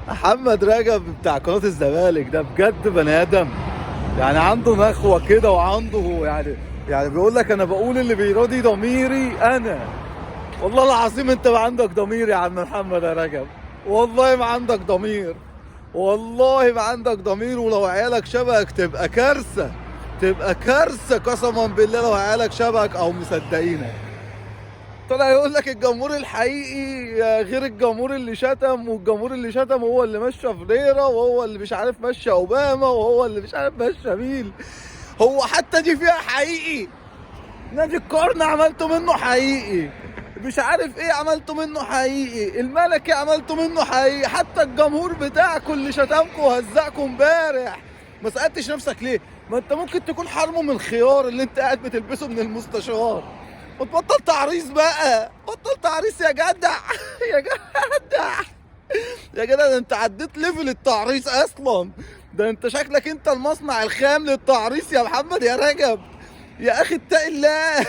محمد رجب بتاع قناة الزمالك ده بجد بني آدم، يعني عنده نخوة كده وعنده يعني بيقول لك أنا بقول اللي بيراضي ضميري أنا. والله العظيم أنت ما عندك ضمير يا عم محمد يا رجب، والله ما عندك ضمير، والله ما عندك ضمير. ولو عيالك شبهك تبقى كارثة، تبقى كارثة قسما بالله لو عيالك شبهك أو مصدقينك. طلع يقول لك الجمهور الحقيقي غير الجمهور اللي شتم، والجمهور اللي شتم هو اللي مشى فريرة، وهو اللي مش عارف مشى اوباما، وهو اللي مش عارف مشى مين. هو حتى دي فيها حقيقي؟ نادي القرن عملته منه حقيقي، مش عارف ايه عملته منه حقيقي، الملكي عملته منه حقيقي، حتى الجمهور بتاعكم اللي شتمكم وهزقكم امبارح ما سألتش نفسك ليه؟ ما انت ممكن تكون حرمه من الخيار اللي انت قاعد بتلبسه من المستشار. وتبطل تعريس بقى، بطل تعريس يا جدع يا جدع يا جدع، ده انت عديت ليفل التعريس اصلا، ده انت شكلك انت المصنع الخام للتعريس يا محمد يا رجب. يا اخي اتقي الله